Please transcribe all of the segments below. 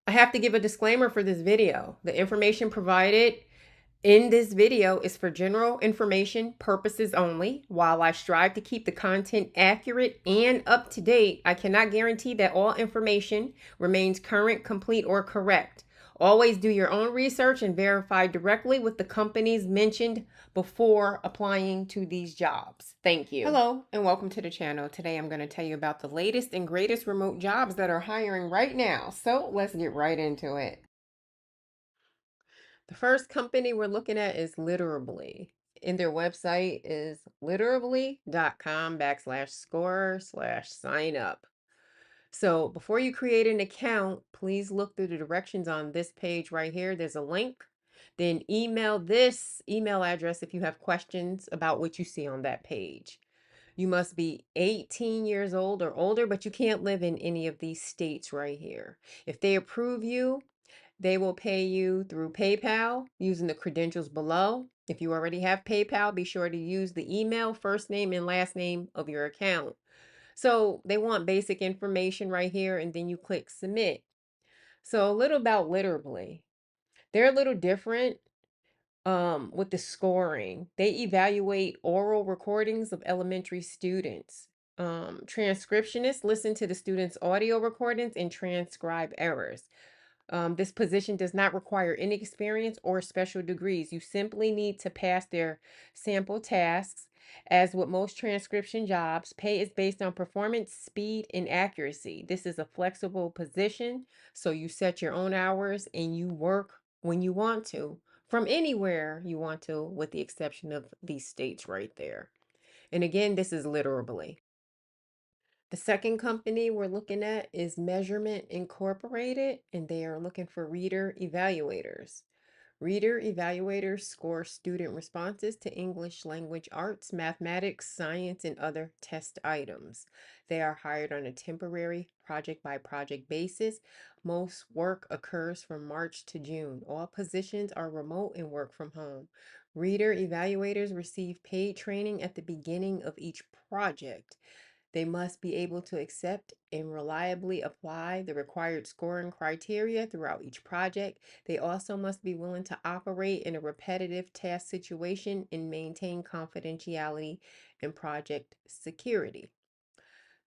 I have to give a disclaimer for this video. The information provided in this video is for general information purposes only. While I strive to keep the content accurate and up to date, I cannot guarantee that all information remains current, complete, or correct. Always do your own research and verify directly with the companies mentioned before applying to these jobs. Thank you. Hello and welcome to the channel. Today I'm going to tell you about the latest and greatest remote jobs that are hiring right now. So let's get right into it. The first company we're looking at is Literally. And their website is literally.com/score/sign up. So before you create an account, please look through the directions on this page right here. There's a link. Then email this email address if you have questions about what you see on that page. You must be 18 years old or older, but you can't live in any of these states right here. If they approve you, they will pay you through PayPal using the credentials below. If you already have PayPal, be sure to use the email, first name, and last name of your account. So they want basic information right here, and then you click submit. So a little about Literally. They're a little different with the scoring. They evaluate oral recordings of elementary students. Transcriptionists listen to the students' audio recordings and transcribe errors. This position does not require any experience or special degrees. You simply need to pass their sample tasks. As with most transcription jobs, pay is based on performance, speed, and accuracy. This is a flexible position, so you set your own hours and you work when you want to, from anywhere you want to, with the exception of these states right there. And again, this is Literally. The second company we're looking at is Measurement Incorporated, and they are looking for reader evaluators. Reader evaluators score student responses to English language arts, mathematics, science, and other test items. They are hired on a temporary project by project basis. Most work occurs from March to June. All positions are remote and work from home. Reader evaluators receive paid training at the beginning of each project. They must be able to accept and reliably apply the required scoring criteria throughout each project. They also must be willing to operate in a repetitive task situation and maintain confidentiality and project security.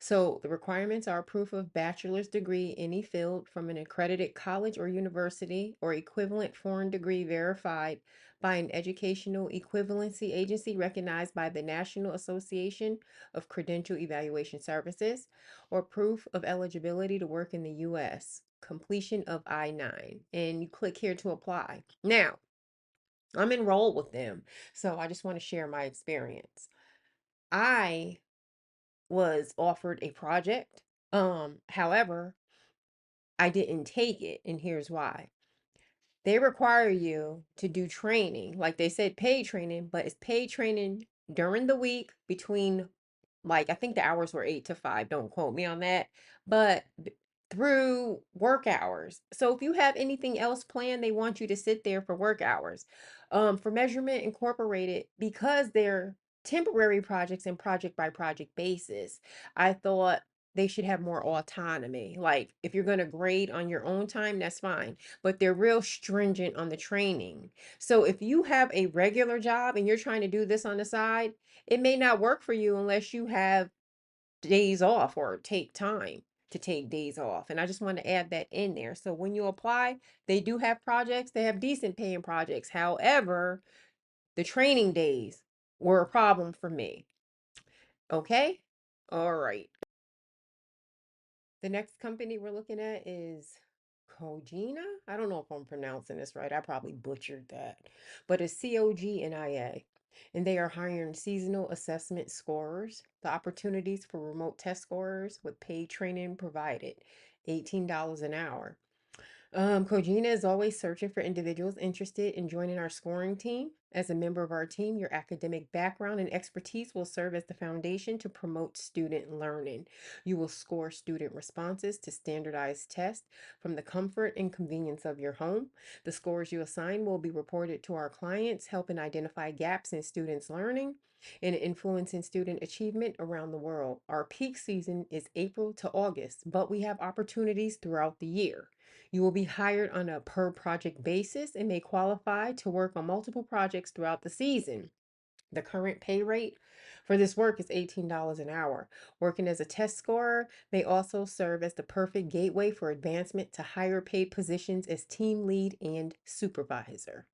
So the requirements are proof of bachelor's degree in any field from an accredited college or university or equivalent foreign degree verified by an educational equivalency agency recognized by the National Association of Credential Evaluation Services, or proof of eligibility to work in the U.S. Completion of I-9. And you click here to apply. Now, I'm enrolled with them, so I just want to share my experience. I was offered a project. However, I didn't take it, and here's why. They require you to do training, like they said, paid training, but it's paid training during the week between, like, I think the hours were 8 to 5. Don't quote me on that, but through work hours. So if you have anything else planned, they want you to sit there for work hours. For Measurement Incorporated, because they're temporary projects and project by project basis, I thought they should have more autonomy. Like if you're going to grade on your own time, that's fine, but they're real stringent on the training. So if you have a regular job and you're trying to do this on the side, it may not work for you unless you have days off or take time to take days off. And I just want to add that in there. So when you apply, they do have projects, they have decent paying projects. However, the training days were a problem for me. Okay. All right. The next company we're looking at is Cogina. I don't know if I'm pronouncing this right. I probably butchered that. But it's Cognia. And they are hiring seasonal assessment scorers. The opportunities for remote test scorers with paid training provided. $18 an hour. Kojina is always searching for individuals interested in joining our scoring team. As a member of our team, your academic background and expertise will serve as the foundation to promote student learning. You will score student responses to standardized tests from the comfort and convenience of your home. The scores you assign will be reported to our clients, helping identify gaps in students' learning and influencing student achievement around the world. Our peak season is April to August, but we have opportunities throughout the year. You will be hired on a per project basis and may qualify to work on multiple projects throughout the season. The current pay rate for this work is $18 an hour. Working as a test scorer may also serve as the perfect gateway for advancement to higher paid positions as team lead and supervisor.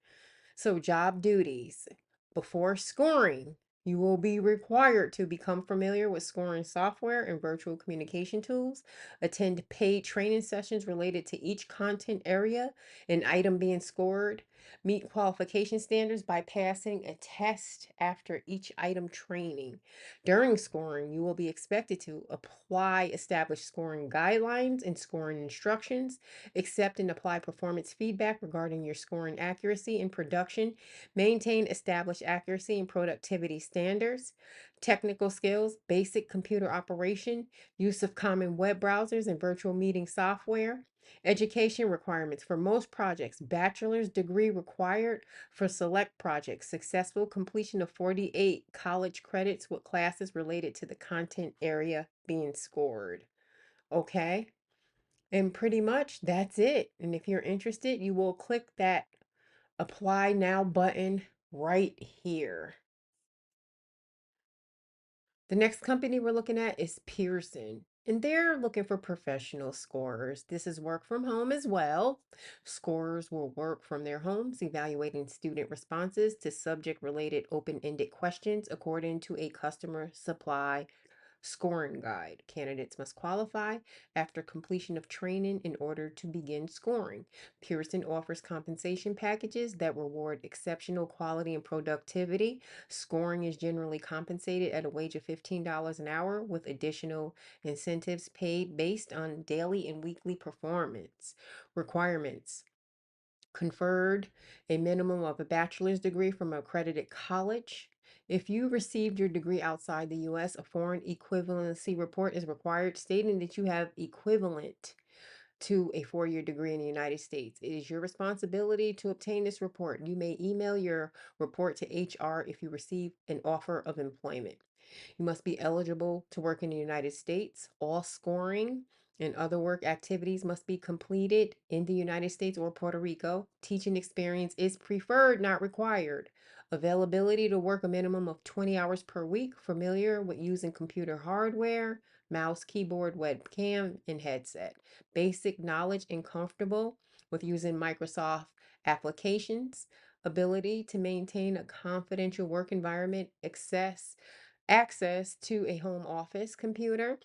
So, job duties. Before scoring, you will be required to become familiar with scoring software and virtual communication tools, attend paid training sessions related to each content area and item being scored, meet qualification standards by passing a test after each item training. During scoring, you will be expected to apply established scoring guidelines and scoring instructions, accept and apply performance feedback regarding your scoring accuracy in production, maintain established accuracy and productivity standards, technical skills, basic computer operation, use of common web browsers and virtual meeting software. Education requirements for most projects, bachelor's degree required for select projects, successful completion of 48 college credits with classes related to the content area being scored. Okay? And pretty much that's it. And if you're interested, you will click that apply now button right here. The next company we're looking at is Pearson, and they're looking for professional scorers. This is work from home as well. Scorers will work from their homes, evaluating student responses to subject related open ended questions according to a customer supply scoring guide. Candidates must qualify after completion of training in order to begin scoring. Pearson offers compensation packages that reward exceptional quality and productivity. Scoring is generally compensated at a wage of $15 an hour with additional incentives paid based on daily and weekly performance. Requirements: conferred a minimum of a bachelor's degree from an accredited college. If you received your degree outside the U.S., a foreign equivalency report is required stating that you have equivalent to a 4-year degree in the United States. It is your responsibility to obtain this report. You may email your report to HR if you receive an offer of employment. You must be eligible to work in the United States. All scoring and other work activities must be completed in the United States or Puerto Rico. Teaching experience is preferred, not required. Availability to work a minimum of 20 hours per week. Familiar with using computer hardware, mouse, keyboard, webcam, and headset. Basic knowledge and comfortable with using Microsoft applications. Ability to maintain a confidential work environment. Access to a home office computer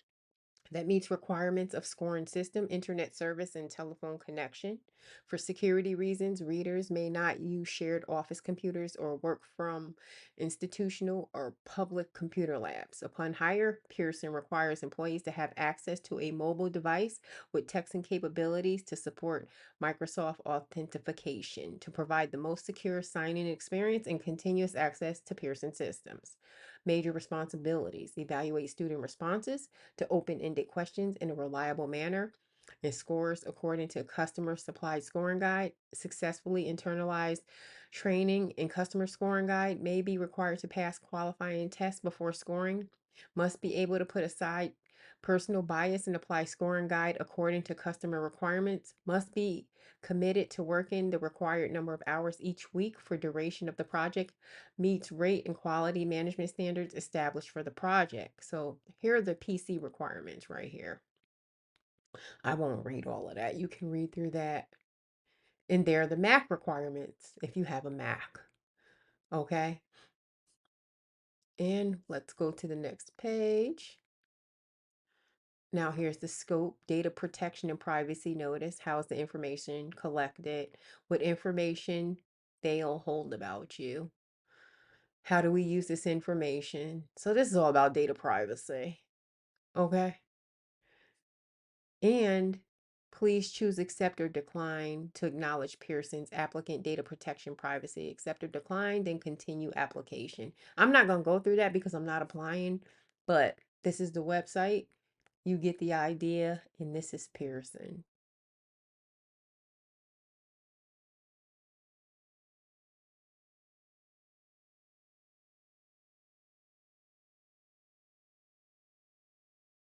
that meets requirements of scoring system, internet service, and telephone connection. For security reasons, readers may not use shared office computers or work from institutional or public computer labs. Upon hire, Pearson requires employees to have access to a mobile device with texting capabilities to support Microsoft authentication to provide the most secure sign-in experience and continuous access to Pearson systems. Major responsibilities: evaluate student responses to open-ended questions in a reliable manner and scores according to a customer supplied scoring guide. Successfully internalized training and customer scoring guide may be required to pass qualifying tests before scoring. Must be able to put aside personal bias and apply scoring guide according to customer requirements. Must be committed to working the required number of hours each week for duration of the project. Meets rate and quality management standards established for the project. So here are the PC requirements right here. I won't read all of that. You can read through that. And there are the Mac requirements if you have a Mac. Okay. And let's go to the next page. Now here's the scope: data protection and privacy notice. How is the information collected? What information they'll hold about you? How do we use this information? So this is all about data privacy. Okay. And please choose accept or decline to acknowledge Pearson's applicant data protection privacy. Accept or decline, then continue application. I'm not going to go through that because I'm not applying, but this is the website. You get the idea, and this is Pearson.